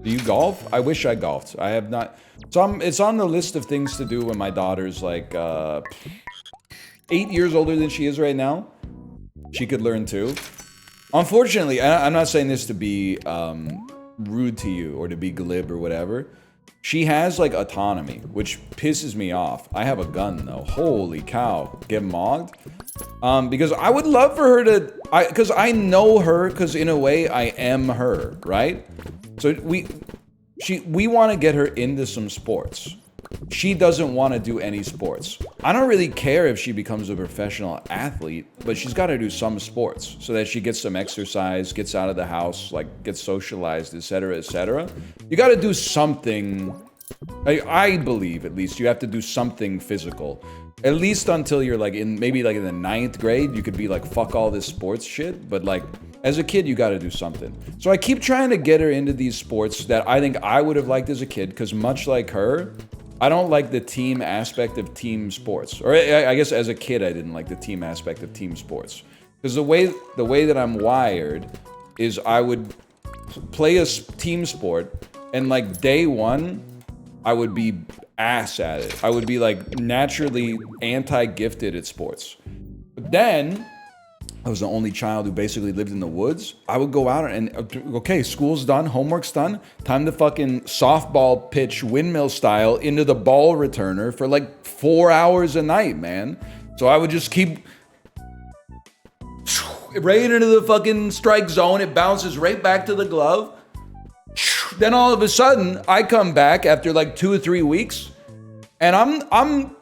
Do you golf? I wish I golfed. I have not. So it's on the list of things to do when my daughter's like 8 years older than she is right now. She could learn too. Unfortunately, I'm not saying this to be rude to you or to be glib or whatever. She has like autonomy, which pisses me off. I have a gun though. Holy cow. Get mogged? Because I would love for her to, because I know her, because in a way I am her, right? So we want to get her into some sports. She doesn't want to do any sports. I don't really care if she becomes a professional athlete, but she's got to do some sports so that she gets some exercise, gets out of the house, like gets socialized, etc., etc. You got to do something. I believe, at least, you have to do something physical. At least until you're like maybe like in the 9th grade, you could be like, fuck all this sports shit. But like, as a kid, you got to do something. So I keep trying to get her into these sports that I think I would have liked as a kid, because much like her, I don't like the team aspect of team sports. Or I guess as a kid, I didn't like the team aspect of team sports. Because the way that I'm wired is I would play a team sport, and like day one, I would be ass at it. I would be like naturally anti-gifted at sports. But then, I was the only child who basically lived in the woods. I would go out and, okay, school's done, homework's done. Time to fucking softball pitch windmill style into the ball returner for like 4 hours a night, man. So I would just keep right into the fucking strike zone. It bounces right back to the glove. Then all of a sudden, I come back after like 2 or 3 weeks, and I'm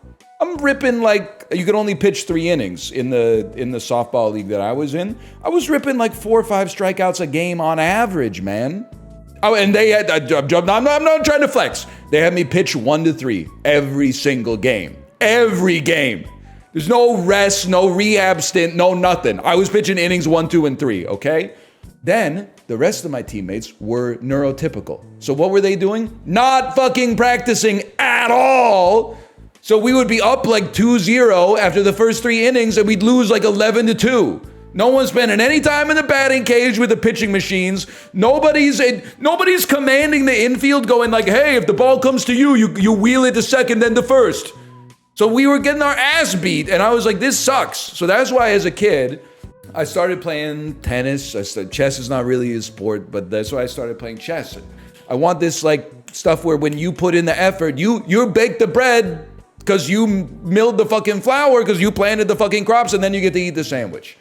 ripping like, you could only pitch 3 innings in the softball league that I was in. I was ripping like 4 or 5 strikeouts a game on average, man. Oh, and they had, I'm not trying to flex. They had me pitch 1 to 3 every single game. Every game. There's no rest, no rehab stint, no nothing. I was pitching innings 1, 2, and 3, okay? Then, the rest of my teammates were neurotypical. So what were they doing? Not fucking practicing at all. So we would be up like 2-0 after the first 3 innings, and we'd lose like 11-2. No one's spending any time in the batting cage with the pitching machines. Nobody's commanding the infield, going like, hey, if the ball comes to you, you wheel it to second, then to first. So we were getting our ass beat, and I was like, this sucks. So that's why as a kid, I started playing tennis. Chess is not really a sport, but that's why I started playing chess. I want this like stuff where when you put in the effort, you bake the bread because you milled the fucking flour, because you planted the fucking crops, and then you get to eat the sandwich.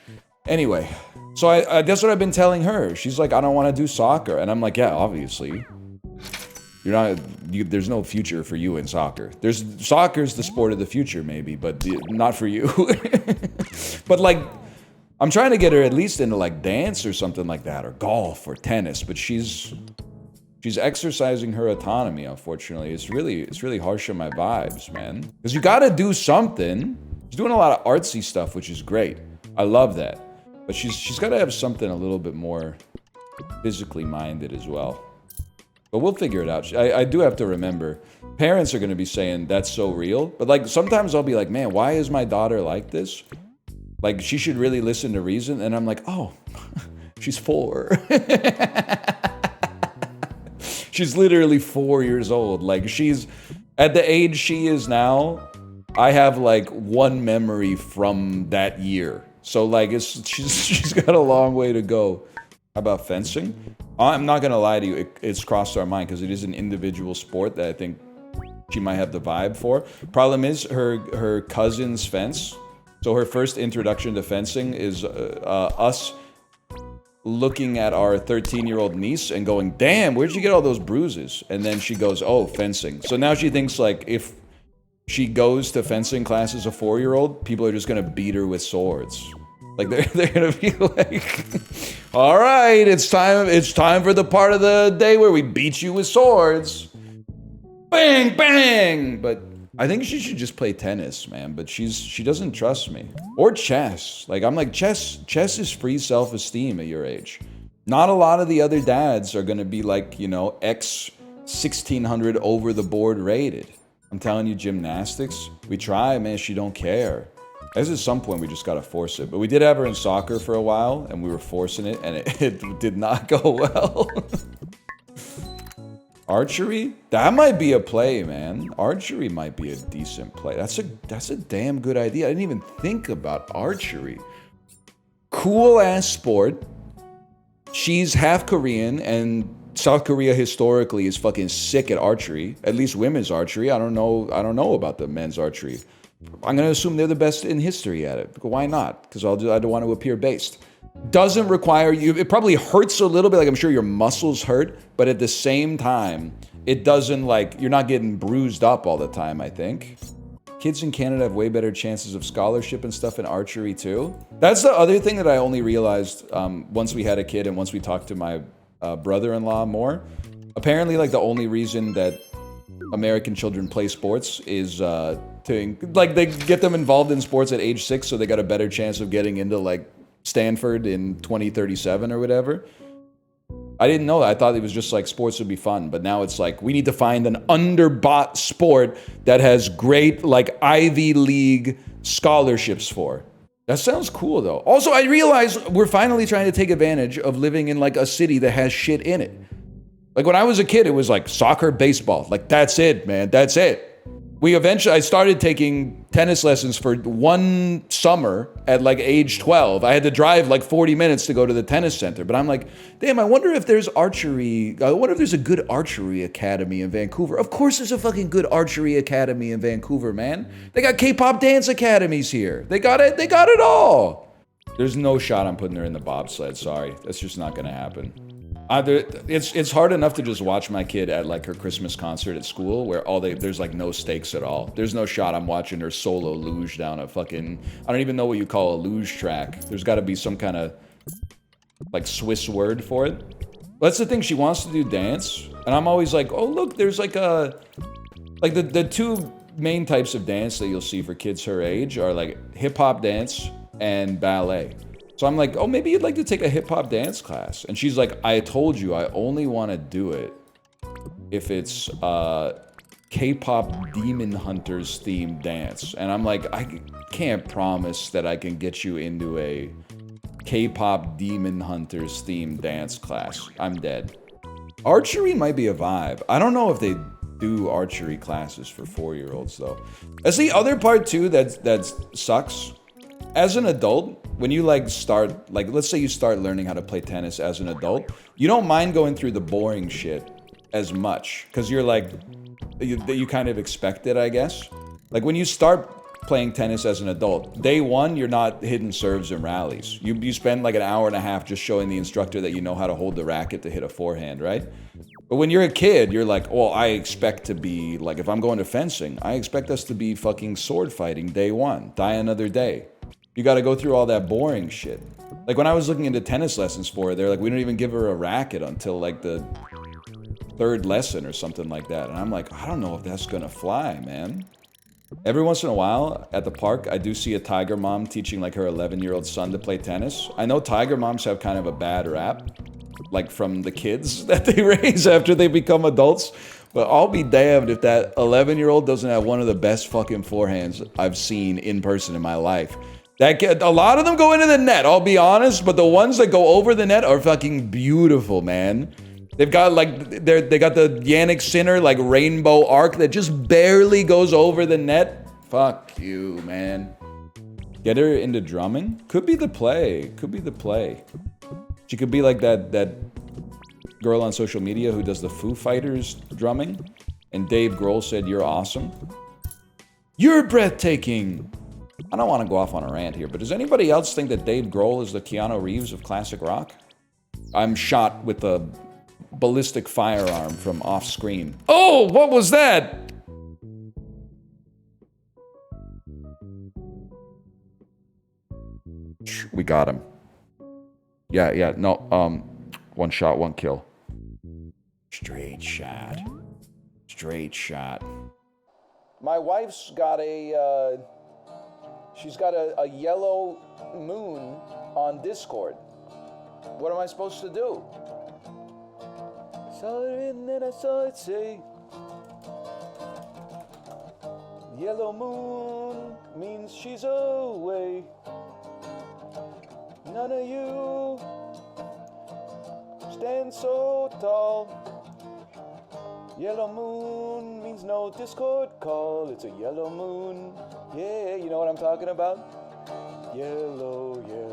Anyway, so I that's what I've been telling her. She's like, I don't want to do soccer. And I'm like, yeah, obviously. There's no future for you in soccer. Soccer's the sport of the future, maybe, but not for you. But like, I'm trying to get her at least into like dance or something like that, or golf or tennis, but she's exercising her autonomy, unfortunately. It's really harsh on my vibes, man. Because you gotta do something. She's doing a lot of artsy stuff, which is great. I love that. But she's gotta have something a little bit more physically minded as well. But we'll figure it out. I do have to remember, parents are gonna be saying, that's so real. But like, sometimes I'll be like, man, why is my daughter like this? Like, she should really listen to reason. And I'm like, oh, she's 4. She's literally 4 years old. Like, she's at the age she is now. I have like one memory from that year. So like, she's got a long way to go. How about fencing? I'm not gonna lie to you. It's crossed our mind because it is an individual sport that I think she might have the vibe for. Problem is her cousin's fence. So her first introduction to fencing is us looking at our 13-year-old niece and going, damn, where'd you get all those bruises? And then she goes, oh, fencing. So now she thinks like if she goes to fencing class as a 4-year-old, people are just gonna beat her with swords. Like they're gonna be like, all right, it's time for the part of the day where we beat you with swords. Bang, bang! But I think she should just play tennis, man. But she doesn't trust me. Or chess. Like, I'm like, chess is free self-esteem at your age. Not a lot of the other dads are gonna be like, you know, X 1600 over the board rated. I'm telling you, gymnastics, we try, man, she don't care. I guess at some point we just gotta force it. But we did have her in soccer for a while, and we were forcing it, and it did not go well. Archery? That might be a play, man. Archery might be a decent play. That's a damn good idea. I didn't even think about archery. Cool ass sport. She's half Korean, and South Korea historically is fucking sick at archery. At least women's archery. I don't know about the men's archery. I'm gonna assume they're the best in history at it. Why not? Because I don't want to appear based. Doesn't require you. It probably hurts a little bit. Like I'm sure your muscles hurt, but at the same time, it doesn't like you're not getting bruised up all the time. I think kids in Canada have way better chances of scholarship and stuff in archery too. That's the other thing that I only realized once we had a kid and once we talked to my brother-in-law more. Apparently, like the only reason that American children play sports is like they get them involved in sports at age 6, so they got a better chance of getting into like Stanford in 2037 or whatever. I didn't know that. I thought it was just like sports would be fun, but now it's like we need to find an underbought sport that has great like Ivy League scholarships for. That sounds cool though. Also, I realize we're finally trying to take advantage of living in like a city that has shit in it. Like when I was a kid, it was like soccer, baseball. Like that's it, man. That's it. I started taking tennis lessons for one summer at like age 12. I had to drive like 40 minutes to go to the tennis center. But I'm like, damn, I wonder if there's archery. I wonder if there's a good archery academy in Vancouver. Of course there's a fucking good archery academy in Vancouver, man. They got K-pop dance academies here. They got it. They got it all. There's no shot I'm putting her in the bobsled. Sorry. That's just not going to happen. It's hard enough to just watch my kid at like her Christmas concert at school where there's like no stakes at all. There's no shot I'm watching her solo luge down a fucking, I don't even know what you call a luge track. There's got to be some kind of like Swiss word for it. That's the thing, she wants to do dance, and I'm always like, oh look, there's like the two main types of dance that you'll see for kids her age are like hip hop dance and ballet. So I'm like, oh, maybe you'd like to take a hip-hop dance class. And she's like, I told you I only want to do it if it's K-pop Demon Hunters themed dance. And I'm like, I can't promise that I can get you into a K-pop Demon Hunters themed dance class. I'm dead. Archery might be a vibe. I don't know if they do archery classes for 4-year-olds though. That's the other part too that sucks. As an adult, when you like start, like let's say you start learning how to play tennis as an adult, you don't mind going through the boring shit as much because you're like, you kind of expect it, I guess. Like when you start playing tennis as an adult, day one, you're not hitting serves and rallies. You spend like an hour and a half just showing the instructor that you know how to hold the racket to hit a forehand, right? But when you're a kid, you're like, well, I expect to be, like if I'm going to fencing, I expect us to be fucking sword fighting day one, die another day. You got to go through all that boring shit. Like when I was looking into tennis lessons for her, they're like, we don't even give her a racket until like the 3rd lesson or something like that. And I'm like, I don't know if that's gonna fly, man. Every once in a while at the park, I do see a tiger mom teaching like her 11-year-old son to play tennis. I know tiger moms have kind of a bad rap, like from the kids that they raise after they become adults. But I'll be damned if that 11-year-old doesn't have one of the best fucking forehands I've seen in person in my life. A lot of them go into the net, I'll be honest, but the ones that go over the net are fucking beautiful, man. They've got like, they got the Yannick Sinner like rainbow arc that just barely goes over the net. Fuck you, man. Get her into drumming? Could be the play. Could be the play. She could be like that girl on social media who does the Foo Fighters drumming. And Dave Grohl said, you're awesome. You're breathtaking. I don't want to go off on a rant here, but does anybody else think that Dave Grohl is the Keanu Reeves of classic rock? I'm shot with a ballistic firearm from off screen. Oh, what was that? We got him. Yeah, no, one shot, one kill. Straight shot. Straight shot. My wife's got she's got a yellow moon on Discord. What am I supposed to do? Saw it and then I saw it say, yellow moon means she's away. None of you stand so tall. Yellow moon means no Discord call. It's a yellow moon. Yeah, you know what I'm talking about? Yellow, yellow.